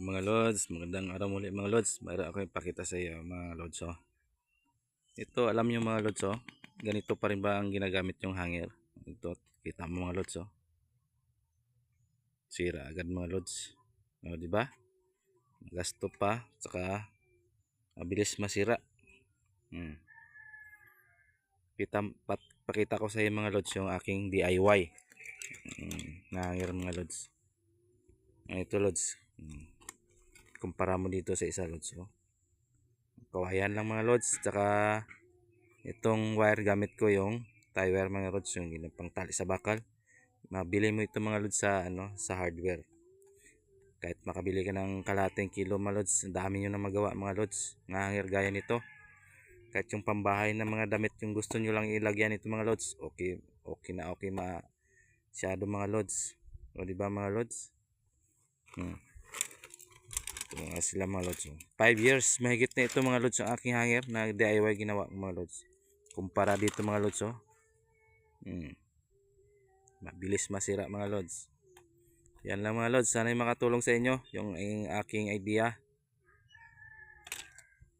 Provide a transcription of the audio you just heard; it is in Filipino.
Mga lods, magandang araw muli mga lods. Mayroon ako ipakita sa iyo mga lods. Ito, alam niyo mga lods, ganito pa rin ba ang ginagamit yung hanger? Ito, kita mo mga lods. Sira agad mga lods. Di ba? Gasto pa, saka mabilis masira. Hmm. Pakita ko sa iyo mga lods yung aking DIY. Na hanger mga lods. Ito lods. Kumpara mo dito sa isa lods. Kawayan lang mga lods, saka itong wire gamit ko yung tie wire mga lods, yung pang tali sa bakal. Mabili mo ito mga lods sa sa hardware. Kahit makabili ka ng kalahating kilo mga lods, ang dami nyo na magawa mga lods. Ng hanger gaya nito. Kahit yung pambahay na mga damit yung gusto nyo lang ilagyan ito mga lods, okay na okay masyado mga lods. O diba mga lods? Ito nga sila mga lods. 5 years mahigit na ito mga lods ang aking hanger na DIY ginawa mga lods. Kumpara dito mga lods, mabilis masira mga lods. Yan lang mga lods, sana makatulong sa inyo yung aking idea.